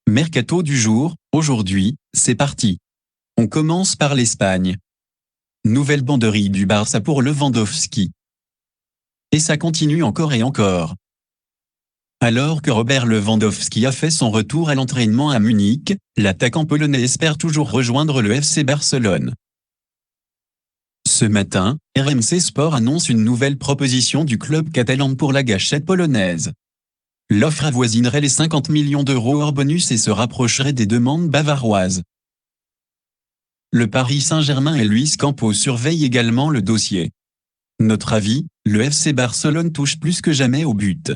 Mercato du jour, aujourd'hui, c'est parti. On commence par l'Espagne. Nouvelle banderie du Barça pour Lewandowski. Et ça continue encore et encore. Alors que Robert Lewandowski a fait son retour à l'entraînement à Munich, l'attaquant polonais espère toujours rejoindre le FC Barcelone. Ce matin, RMC Sport annonce une nouvelle proposition du club catalan pour la gâchette polonaise. L'offre avoisinerait les 50 millions d'euros hors bonus et se rapprocherait des demandes bavaroises. Le Paris Saint-Germain et Luis Campos surveillent également le dossier. Notre avis, le FC Barcelone touche plus que jamais au but.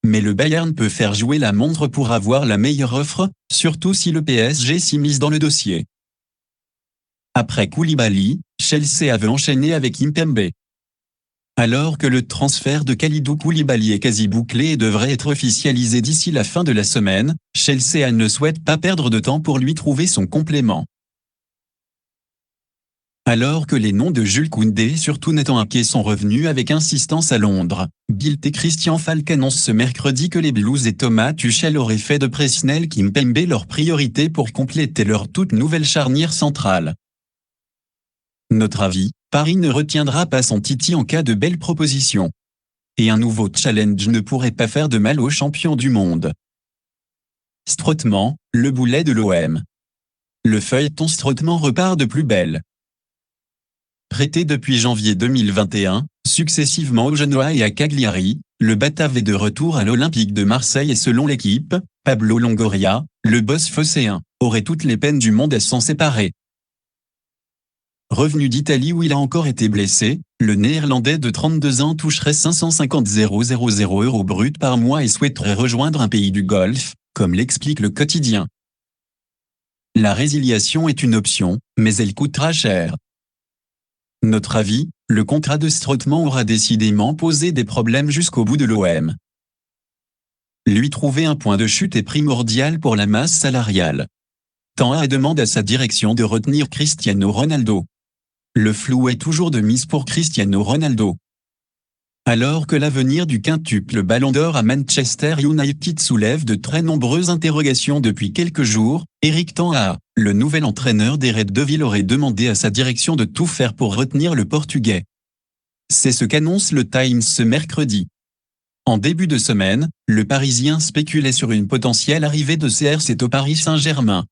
Mais le Bayern peut faire jouer la montre pour avoir la meilleure offre, surtout si le PSG s'immisce dans le dossier. Après Koulibaly, Chelsea avait enchaîné avec Kimpembe. Alors que le transfert de Kalidou Koulibaly est quasi bouclé et devrait être officialisé d'ici la fin de la semaine, Chelsea ne souhaite pas perdre de temps pour lui trouver son complément. Alors que les noms de Jules Koundé et surtout Nathan Ake sont revenus avec insistance à Londres, Bild et Christian Falk annoncent ce mercredi que les Blues et Thomas Tuchel auraient fait de Presnel Kimpembe leur priorité pour compléter leur toute nouvelle charnière centrale. Notre avis, Paris ne retiendra pas son Titi en cas de belle proposition. Et un nouveau challenge ne pourrait pas faire de mal aux champions du monde. Strootman, le boulet de l'OM. Le feuilleton Strootman repart de plus belle. Prêté depuis janvier 2021, successivement au Genoa et à Cagliari, le Batave est de retour à l'Olympique de Marseille et selon l'équipe, Pablo Longoria, le boss phocéen, aurait toutes les peines du monde à s'en séparer. Revenu d'Italie où il a encore été blessé, le Néerlandais de 32 ans toucherait 550 000 € brut par mois et souhaiterait rejoindre un pays du Golfe, comme l'explique le quotidien. La résiliation est une option, mais elle coûtera cher. Notre avis, le contrat de Strootman aura décidément posé des problèmes jusqu'au bout de l'OM. Lui trouver un point de chute est primordial pour la masse salariale. Tant A demande à sa direction de retenir Cristiano Ronaldo. Le flou est toujours de mise pour Cristiano Ronaldo. Alors que l'avenir du quintuple Ballon d'Or à Manchester United soulève de très nombreuses interrogations depuis quelques jours, Eric Ten Hag, le nouvel entraîneur des Red Devils, aurait demandé à sa direction de tout faire pour retenir le Portugais. C'est ce qu'annonce le Times ce mercredi. En début de semaine, le Parisien spéculait sur une potentielle arrivée de CR7 au Paris Saint-Germain.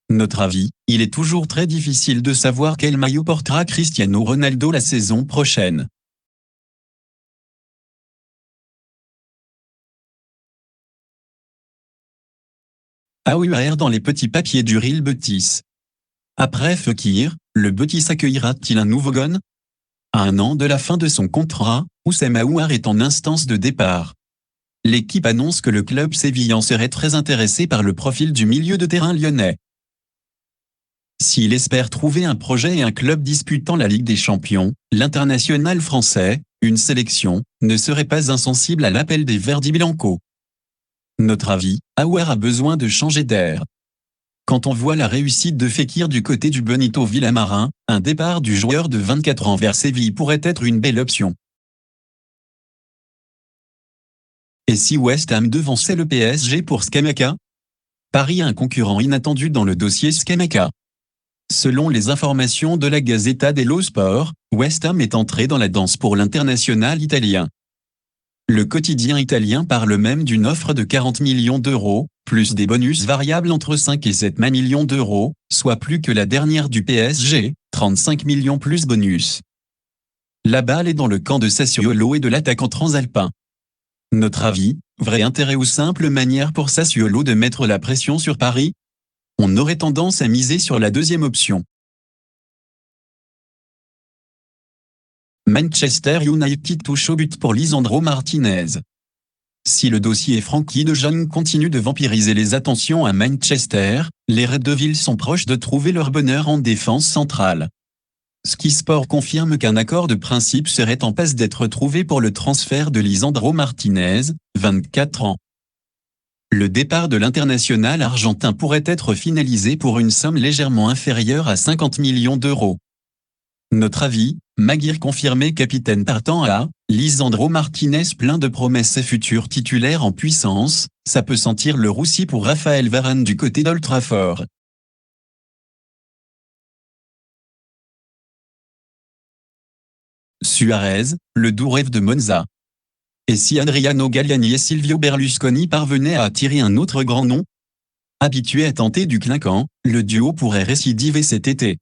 Notre avis, il est toujours très difficile de savoir quel maillot portera Cristiano Ronaldo la saison prochaine. AUR dans les petits papiers du Real Betis. Après Fekir, le Betis accueillera-t-il un nouveau gun? À un an de la fin de son contrat, Houssem Aouar est en instance de départ. L'équipe annonce que le club sévillan serait très intéressé par le profil du milieu de terrain lyonnais. S'il espère trouver un projet et un club disputant la Ligue des Champions, l'international français, une sélection, ne serait pas insensible à l'appel des Verdi Blanco. Notre avis, Aouar a besoin de changer d'air. Quand on voit la réussite de Fekir du côté du Benito Villamarin, un départ du joueur de 24 ans vers Séville pourrait être une belle option. Et si West Ham devançait le PSG pour Scamacca? Paris a un concurrent inattendu dans le dossier Scamacca. Selon les informations de la Gazzetta dello Sport, West Ham est entré dans la danse pour l'international italien. Le quotidien italien parle même d'une offre de 40 millions d'euros, plus des bonus variables entre 5 et 7 millions d'euros, soit plus que la dernière du PSG, 35 millions plus bonus. La balle est dans le camp de Sassuolo et de l'attaquant transalpin. Notre avis, vrai intérêt ou simple manière pour Sassuolo de mettre la pression sur Paris? On aurait tendance à miser sur la deuxième option. Manchester United touche au but pour Lisandro Martinez. Si le dossier Frankie de Jong continue de vampiriser les attentions à Manchester, les Red Devils sont proches de trouver leur bonheur en défense centrale. Sky Sport confirme qu'un accord de principe serait en passe d'être trouvé pour le transfert de Lisandro Martinez, 24 ans. Le départ de l'international argentin pourrait être finalisé pour une somme légèrement inférieure à 50 millions d'euros. Notre avis, Maguire confirmé capitaine par Ten Hag, Lisandro Martinez plein de promesses et futur titulaire en puissance, ça peut sentir le roussi pour Raphaël Varane du côté d'Old Trafford. Suarez, le doux rêve de Monza. Et si Adriano Galliani et Silvio Berlusconi parvenaient à attirer un autre grand nom? Habitué à tenter du clinquant, le duo pourrait récidiver cet été.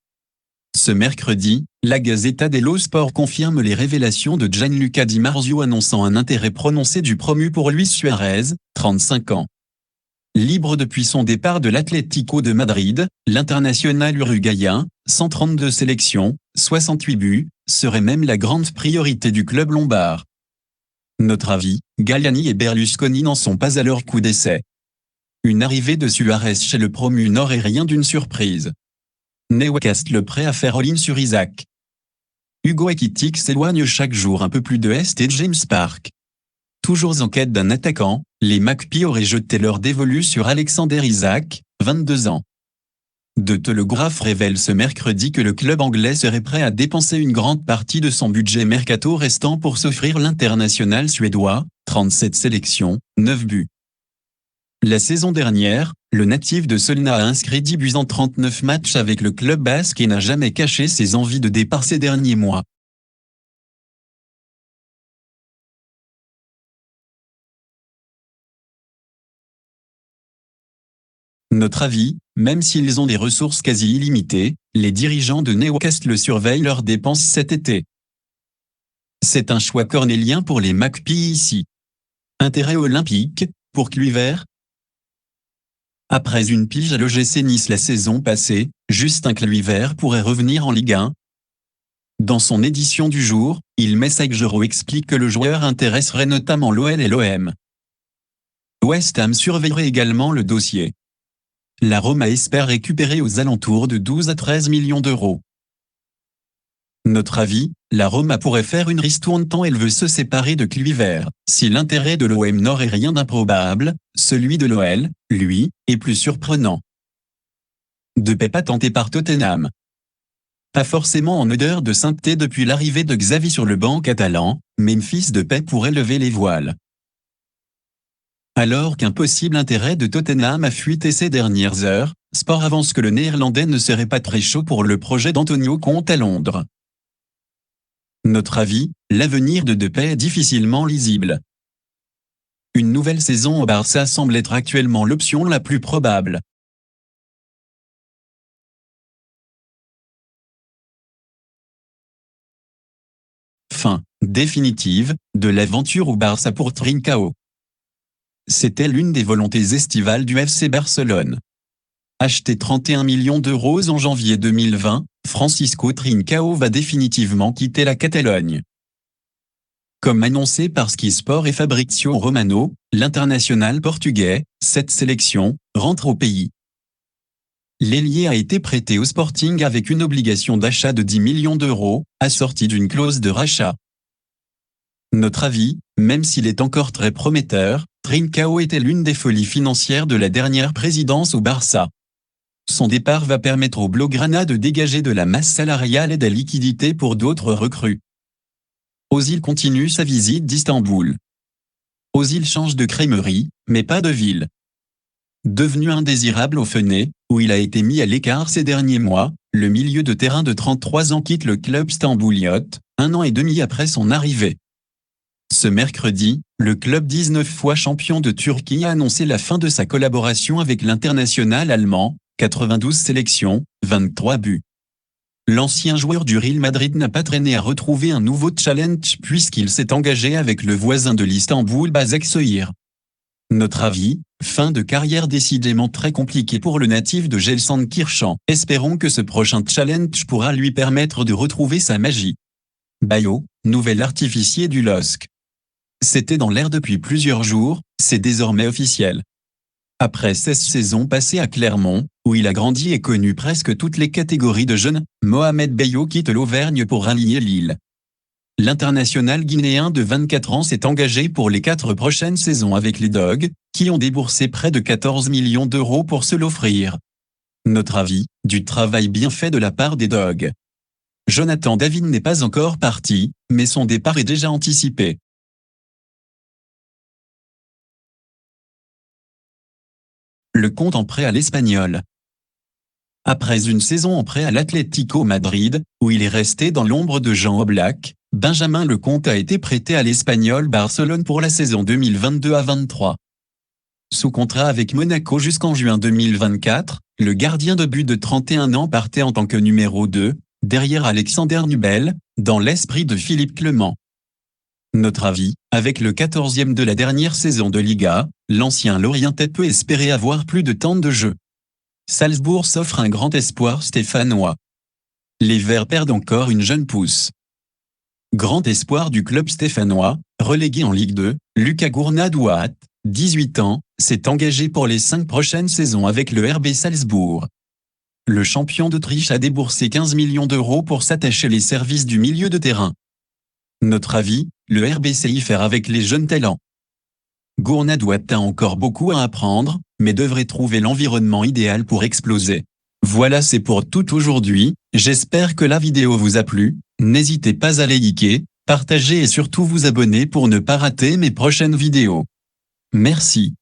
Ce mercredi, la Gazzetta dello Sport confirme les révélations de Gianluca Di Marzio annonçant un intérêt prononcé du promu pour Luis Suarez, 35 ans. Libre depuis son départ de l'Atlético de Madrid, l'international uruguayen, 132 sélections, 68 buts, serait même la grande priorité du club lombard. Notre avis, Galliani et Berlusconi n'en sont pas à leur coup d'essai. Une arrivée de Suarez chez le promu n'aurait rien d'une surprise. Newcastle prêt à faire all-in sur Isaac. Hugo Ekitike s'éloigne chaque jour un peu plus de St James Park. Toujours en quête d'un attaquant, les Magpies auraient jeté leur dévolu sur Alexander Isak, 22 ans. The Telegraph révèle ce mercredi que le club anglais serait prêt à dépenser une grande partie de son budget mercato restant pour s'offrir l'international suédois, 37 sélections, 9 buts. La saison dernière, le natif de Solna a inscrit 10 buts en 39 matchs avec le club basque et n'a jamais caché ses envies de départ ces derniers mois. Notre avis, même s'ils ont des ressources quasi illimitées, les dirigeants de Newcastle surveillent leurs dépenses cet été. C'est un choix cornélien pour les Magpies ici. Intérêt olympique, pour Kluivert. Après une pige à l'OGC Nice la saison passée, Justin Kluivert pourrait revenir en Ligue 1. Dans son édition du jour, Il Messaggero explique que le joueur intéresserait notamment l'OL et l'OM. West Ham surveillerait également le dossier. La Roma espère récupérer aux alentours de 12 à 13 millions d'euros. Notre avis, la Roma pourrait faire une ristourne tant elle veut se séparer de Kluivert. Si l'intérêt de l'OM n'aurait rien d'improbable, celui de l'OL, lui, est plus surprenant. De Pepa tenté par Tottenham. Pas forcément en odeur de sainteté depuis l'arrivée de Xavi sur le banc catalan, Memphis Depay pourrait lever les voiles. Alors qu'un possible intérêt de Tottenham a fuité ces dernières heures, Sport avance que le Néerlandais ne serait pas très chaud pour le projet d'Antonio Conte à Londres. Notre avis, l'avenir de Depay est difficilement lisible. Une nouvelle saison au Barça semble être actuellement l'option la plus probable. Fin définitive de l'aventure au Barça pour Trincao. C'était l'une des volontés estivales du FC Barcelone. Acheté 31 millions d'euros en janvier 2020, Francisco Trincao va définitivement quitter la Catalogne. Comme annoncé par Sky Sport et Fabrizio Romano, l'international portugais, 7 sélections, rentre au pays. L'ailier a été prêté au Sporting avec une obligation d'achat de 10 millions d'euros, assortie d'une clause de rachat. Notre avis, même s'il est encore très prometteur, Trincao était l'une des folies financières de la dernière présidence au Barça. Son départ va permettre au Blaugrana de dégager de la masse salariale et des liquidités pour d'autres recrues. Ozil continue sa visite d'Istanbul. Ozil change de crèmerie, mais pas de ville. Devenu indésirable au Fenay, où il a été mis à l'écart ces derniers mois, le milieu de terrain de 33 ans quitte le club stambouliote, 1 an et demi après son arrivée. Ce mercredi, le club 19 fois champion de Turquie a annoncé la fin de sa collaboration avec l'international allemand, 92 sélections, 23 buts. L'ancien joueur du Real Madrid n'a pas traîné à retrouver un nouveau challenge puisqu'il s'est engagé avec le voisin de l'Istanbul Başakşehir. Notre avis, fin de carrière décidément très compliquée pour le natif de Gelsenkirchen. Espérons que ce prochain challenge pourra lui permettre de retrouver sa magie. Bayo, nouvel artificier du LOSC. C'était dans l'air depuis plusieurs jours, c'est désormais officiel. Après 16 saisons passées à Clermont, où il a grandi et connu presque toutes les catégories de jeunes, Mohamed Bayo quitte l'Auvergne pour rallier Lille. L'international guinéen de 24 ans s'est engagé pour les 4 prochaines saisons avec les Dogs, qui ont déboursé près de 14 millions d'euros pour se l'offrir. Notre avis, du travail bien fait de la part des Dogs. Jonathan David n'est pas encore parti, mais son départ est déjà anticipé. Le compte en prêt à l'Espagnol. Après une saison en prêt à l'Atlético Madrid, où il est resté dans l'ombre de Jean Oblak, Benjamin Lecomte a été prêté à l'Espagnol Barcelone pour la saison 2022 à 23. Sous contrat avec Monaco jusqu'en juin 2024, le gardien de but de 31 ans partait en tant que numéro 2, derrière Alexander Nubel, dans l'esprit de Philippe Clement. Notre avis, avec le 14e de la dernière saison de Liga, l'ancien Lorientais peut espérer avoir plus de temps de jeu. Salzbourg s'offre un grand espoir stéphanois. Les Verts perdent encore une jeune pousse. Grand espoir du club stéphanois, relégué en Ligue 2, Lucas Gournadouat, 18 ans, s'est engagé pour les 5 prochaines saisons avec le RB Salzbourg. Le champion d'Autriche a déboursé 15 millions d'euros pour s'attacher les services du milieu de terrain. Notre avis, le RB sait y faire avec les jeunes talents. Gournadouat a encore beaucoup à apprendre, mais devrait trouver l'environnement idéal pour exploser. Voilà, c'est pour tout aujourd'hui, j'espère que la vidéo vous a plu, n'hésitez pas à liker, partager et surtout vous abonner pour ne pas rater mes prochaines vidéos. Merci.